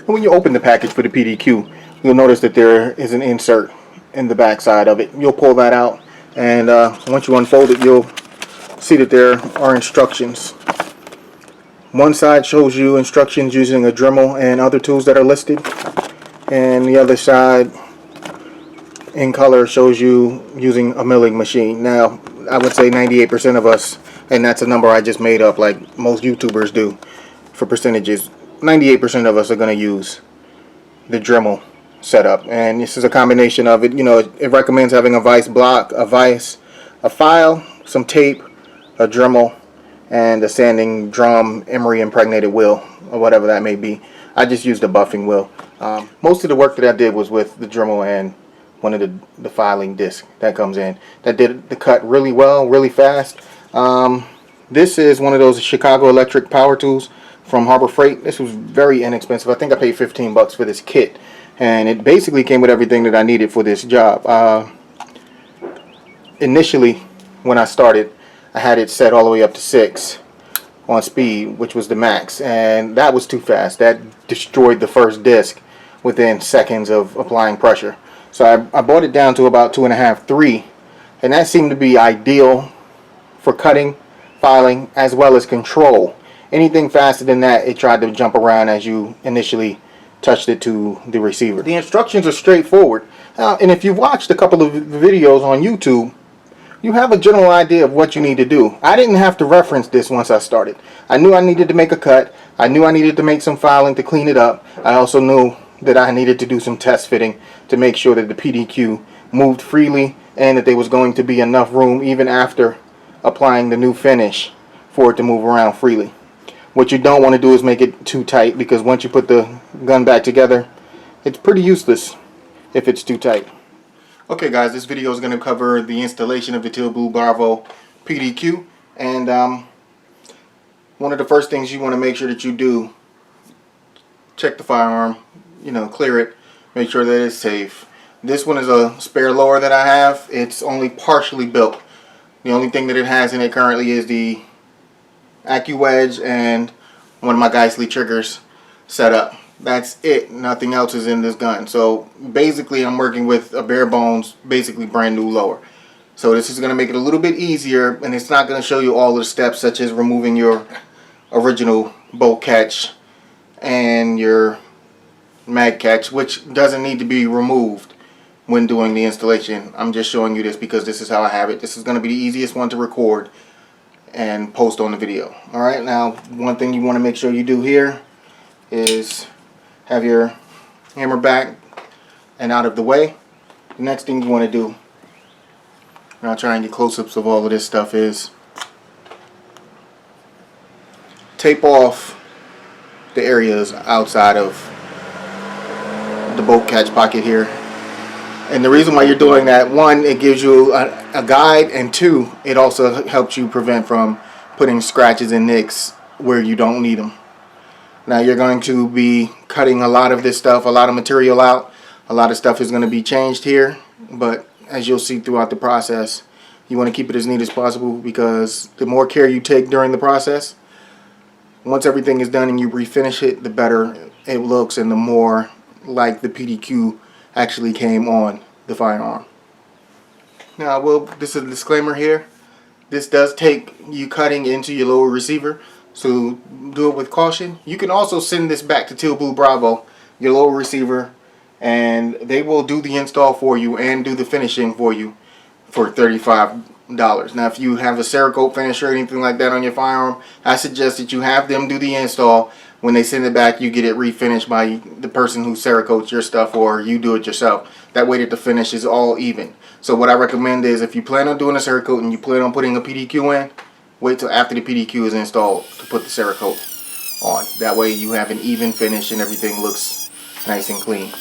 And when you open the package for the PDQ, you'll notice that there is an insert in the back side of it. You'll pull that out, and once you unfold it, you'll see that there are instructions. One side shows you instructions using a Dremel and other tools that are listed, and the other side in color shows you using a milling machine. Now, I would say 98% of us, and that's a number I just made up like most YouTubers do for percentages, 98% of us are going to use the Dremel setup. And this is a combination of it. You know, it recommends having a vise block, a vise, a file, some tape, a Dremel, and a sanding drum emery impregnated wheel, or whatever that may be. I just used a buffing wheel. Most of the work that I did was with the Dremel and one of the filing disc that comes in. That did the cut really well, really fast. This is one of those Chicago electric power tools from Harbor Freight. This was very inexpensive. I think I paid 15 bucks for this kit, and it basically came with everything that I needed for this job. Initially, when I started, I had it set all the way up to 6 on speed, which was the max, and that was too fast. That destroyed the first disc within seconds of applying pressure. So I brought it down to about 2.5, 3, and that seemed to be ideal for cutting, filing, as well as control. Anything faster than that, it tried to jump around as you initially touched it to the receiver. The instructions are straightforward, and if you've watched a couple of videos on YouTube, you have a general idea of what you need to do. I didn't have to reference this once I started. I knew I needed to make a cut. I knew I needed to make some filing to clean it up. I also knew that I needed to do some test fitting to make sure that the PDQ moved freely and that there was going to be enough room even after applying the new finish for it to move around freely. What you don't want to do is make it too tight, because once you put the gun back together, it's pretty useless if it's too tight. Okay guys, this video is going to cover the installation of the Teal Blue Bravo PDQ, and one of the first things you want to make sure that you do, check the firearm, you know, clear it, make sure that it's safe. This one is a spare lower that I have. It's only partially built. The only thing that it has in it currently is the AccuWedge and one of my Geissele triggers set up. That's it. Nothing else is in this gun. So basically I'm working with a bare bones, basically brand new lower. So this is going to make it a little bit easier, and it's not going to show you all the steps such as removing your original bolt catch and your mag catch, which doesn't need to be removed when doing the installation. I'm just showing you this because this is how I have it. This is going to be the easiest one to record and post on the video. Alright, now one thing you want to make sure you do here is have your hammer back and out of the way. The next thing you want to do, and I'll try and get close-ups of all of this stuff, is tape off the areas outside of the bolt catch pocket here. And the reason why you're doing that, one, it gives you a guide, and two, it also helps you prevent from putting scratches and nicks where you don't need them. Now you're going to be cutting a lot of this stuff, a lot of material out. A lot of stuff is going to be changed here, but as you'll see throughout the process, you want to keep it as neat as possible, because the more care you take during the process, once everything is done and you refinish it, the better it looks and the more like the PDQ actually came on the firearm. Now, this is a disclaimer here. This does take you cutting into your lower receiver, so do it with caution. You can also send this back to Teal Blue Bravo, your lower receiver, and they will do the install for you and do the finishing for you for $35. Now, if you have a Cerakote finish or anything like that on your firearm, I suggest that you have them do the install. When they send it back, you get it refinished by the person who Cerakotes your stuff, or you do it yourself. That way that the finish is all even. So what I recommend is, if you plan on doing a Cerakote and you plan on putting a PDQ in, wait till after the PDQ is installed to put the Cerakote on. That way you have an even finish and everything looks nice and clean.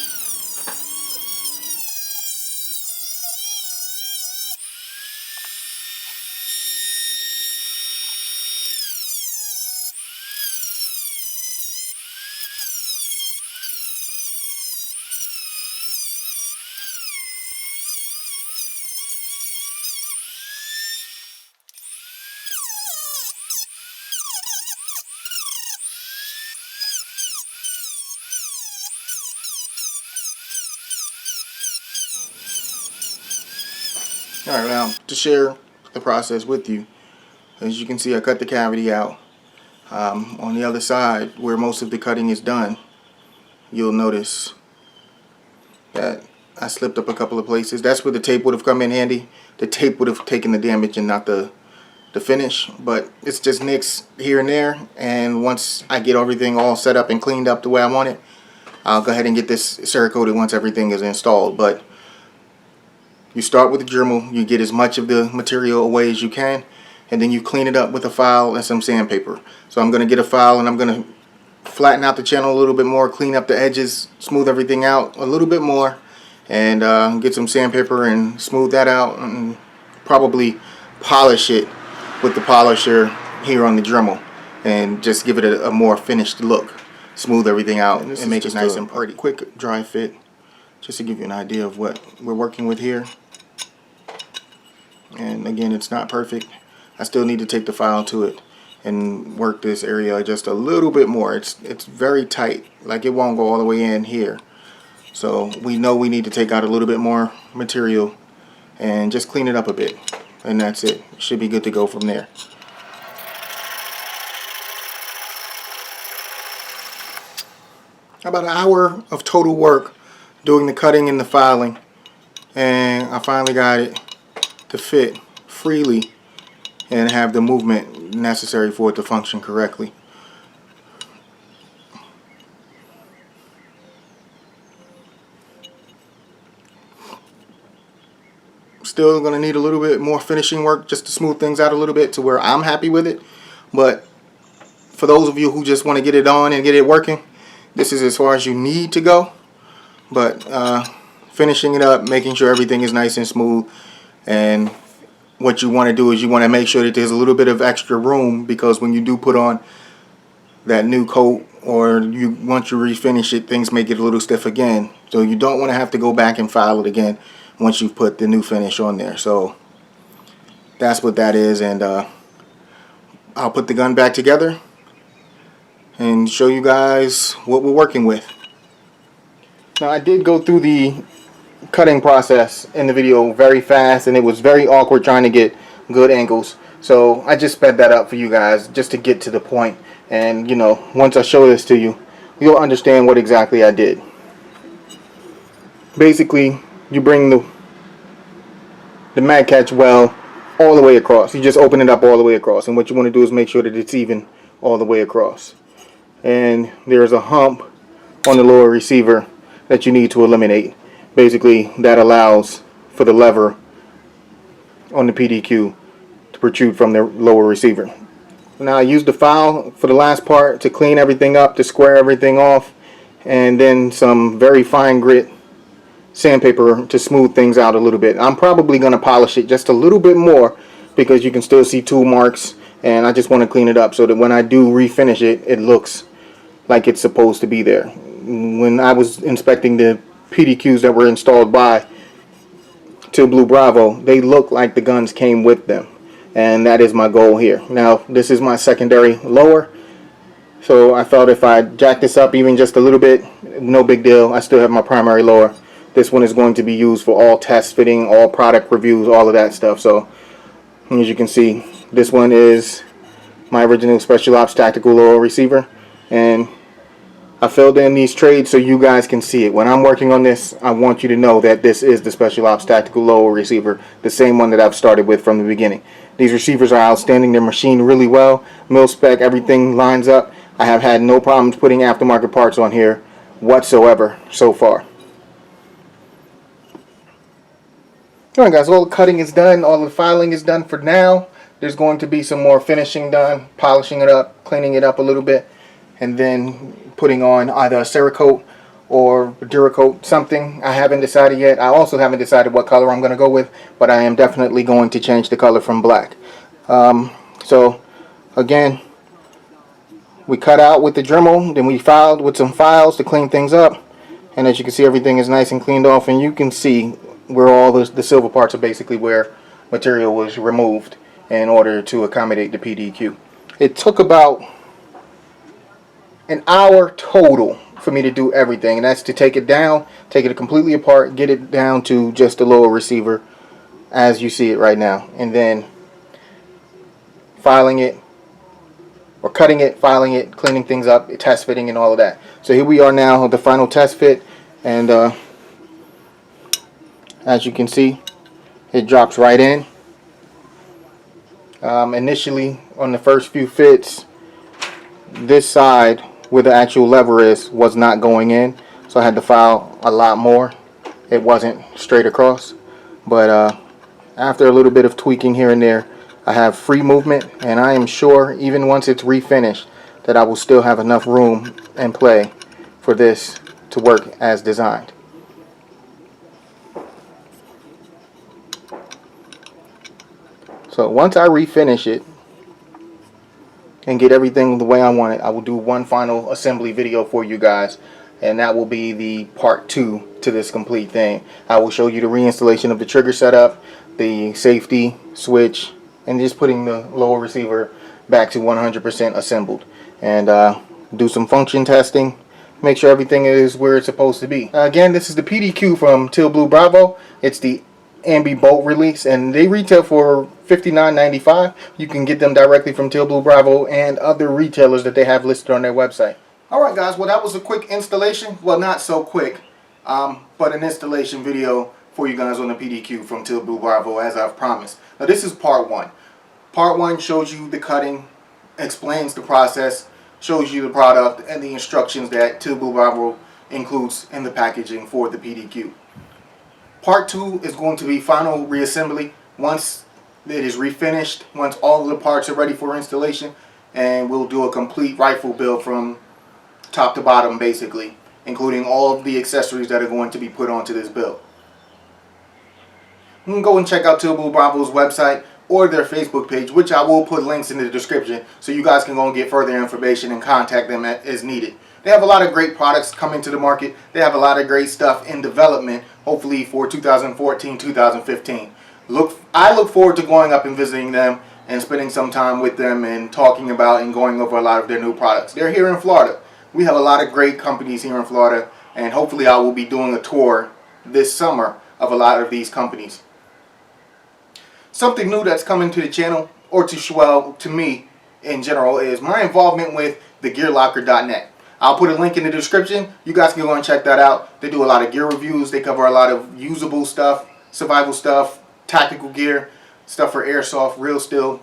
Alright, now to share the process with you, as you can see I cut the cavity out. On the other side where most of the cutting is done, you'll notice that I slipped up a couple of places. That's where the tape would have come in handy. The tape would have taken the damage and not the finish, but it's just nicks here and there, and once I get everything all set up and cleaned up the way I want it, I'll go ahead and get this Cerakote once everything is installed. But you start with the Dremel, you get as much of the material away as you can, and then you clean it up with a file and some sandpaper. So I'm going to get a file and I'm going to flatten out the channel a little bit more, clean up the edges, smooth everything out a little bit more, and get some sandpaper and smooth that out, and probably polish it with the polisher here on the Dremel and just give it a more finished look, smooth everything out and make it nice and pretty. Quick dry fit just to give you an idea of what we're working with here. And again, it's not perfect. I still need to take the file to it and work this area just a little bit more. It's very tight, like it won't go all the way in here. So we know we need to take out a little bit more material and just clean it up a bit. And that's it. Should be good to go from there. About an hour of total work doing the cutting and the filing, and I finally got it to fit freely and have the movement necessary for it to function correctly. Still going to need a little bit more finishing work just to smooth things out a little bit to where I'm happy with it. But for those of you who just want to get it on and get it working, this is as far as you need to go. But finishing it up, making sure everything is nice and smooth, and what you want to do is you want to make sure that there's a little bit of extra room, because when you do put on that new coat or once you refinish it, things may get a little stiff again. So you don't want to have to go back and file it again once you've put the new finish on there. So that's what that is, and I'll put the gun back together and show you guys what we're working with. Now, I did go through the cutting process in the video very fast, and it was very awkward trying to get good angles, so I just sped that up for you guys just to get to the point. And you know, once I show this to you, you'll understand what exactly I did. Basically, you bring the mag catch well all the way across. You just open it up all the way across, and what you want to do is make sure that it's even all the way across. And there's a hump on the lower receiver that you need to eliminate. Basically, that allows for the lever on the PDQ to protrude from the lower receiver. Now I used the file for the last part to clean everything up, to square everything off, and then some very fine grit sandpaper to smooth things out a little bit. I'm probably going to polish it just a little bit more because you can still see tool marks, and I just want to clean it up so that when I do refinish it, it looks like it's supposed to be there. When I was inspecting the PDQs that were installed by Teal Blue Bravo, they look like the guns came with them, and that is my goal here. Now this is my secondary lower, so I thought if I jack this up even just a little bit, no big deal. I still have my primary lower. This one is going to be used for all test fitting, all product reviews, all of that stuff. So as you can see, this one is my original Special Ops Tactical Lower receiver, and I filled in these trades so you guys can see it. When I'm working on this, I want you to know that this is the Special Ops Tactical Lower receiver, the same one that I've started with from the beginning. These receivers are outstanding. They're machined really well. Mil spec, everything lines up. I have had no problems putting aftermarket parts on here whatsoever so far. Alright guys, all the cutting is done, all the filing is done for now. There's going to be some more finishing done, polishing it up, cleaning it up a little bit, and then putting on either a Cerakote or Duracoat, something. I haven't decided yet. I also haven't decided what color I'm going to go with, but I am definitely going to change the color from black. So again, we cut out with the Dremel, then we filed with some files to clean things up, and as you can see, everything is nice and cleaned off, and you can see where all the silver parts are basically where material was removed in order to accommodate the PDQ. It took about an hour total for me to do everything, and that's to take it down, take it completely apart, get it down to just the lower receiver, as you see it right now, and then filing it, or cutting it, filing it, cleaning things up, test fitting, and all of that. So here we are now, the final test fit, and as you can see, it drops right in. Initially, on the first few fits, this side where the actual lever is was not going in, so I had to file a lot more. It wasn't straight across, but after a little bit of tweaking here and there, I have free movement, and I am sure even once it's refinished that I will still have enough room and play for this to work as designed. So once I refinish it and get everything the way I want it, I will do one final assembly video for you guys, and that will be the part 2 to this complete thing. I will show you the reinstallation of the trigger setup, the safety switch, and just putting the lower receiver back to 100% assembled, and do some function testing, make sure everything is where it's supposed to be. Again, this is the PDQ from Teal Blue Bravo. It's the Ambi bolt release, and they retail for $59.95. You can get them directly from Teal Blue Bravo and other retailers that they have listed on their website. Alright guys, well that was a quick installation. Well, not so quick, but an installation video for you guys on the PDQ from Teal Blue Bravo, as I've promised. Now this is part 1. Part 1 shows you the cutting, explains the process, shows you the product and the instructions that Teal Blue Bravo includes in the packaging for the PDQ. Part 2 is going to be final reassembly once it is refinished, once all of the parts are ready for installation, and we'll do a complete rifle build from top to bottom basically, including all of the accessories that are going to be put onto this build. You can go and check out Teal Blue Bravo's website or their Facebook page, which I will put links in the description so you guys can go and get further information and contact them as needed. They have a lot of great products coming to the market. They have a lot of great stuff in development, hopefully for 2014, 2015. I look forward to going up and visiting them and spending some time with them and talking about and going over a lot of their new products. They're here in Florida. We have a lot of great companies here in Florida, and hopefully I will be doing a tour this summer of a lot of these companies. Something new that's coming to the channel, or to me in general, is my involvement with thegearlocker.net. I'll put a link in the description. You guys can go and check that out. They do a lot of gear reviews. They cover a lot of usable stuff, survival stuff, tactical gear, stuff for airsoft, real steel,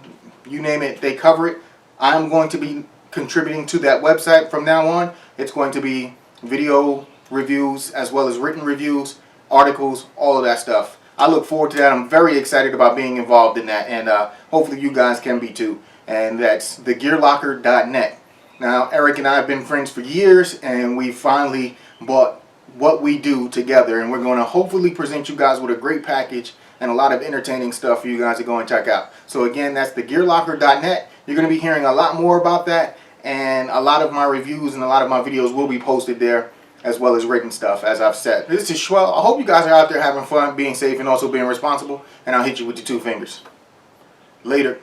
you name it, they cover it. I'm going to be contributing to that website from now on. It's going to be video reviews as well as written reviews, articles, all of that stuff. I look forward to that. I'm very excited about being involved in that, and hopefully you guys can be too. And that's thegearlocker.net. Now, Eric and I have been friends for years, and we finally bought what we do together, and we're going to hopefully present you guys with a great package and a lot of entertaining stuff for you guys to go and check out. So again, that's thegearlocker.net. You're going to be hearing a lot more about that, and a lot of my reviews and a lot of my videos will be posted there, as well as written stuff, as I've said. This is Schwell. I hope you guys are out there having fun, being safe, and also being responsible, and I'll hit you with the 2 fingers. Later.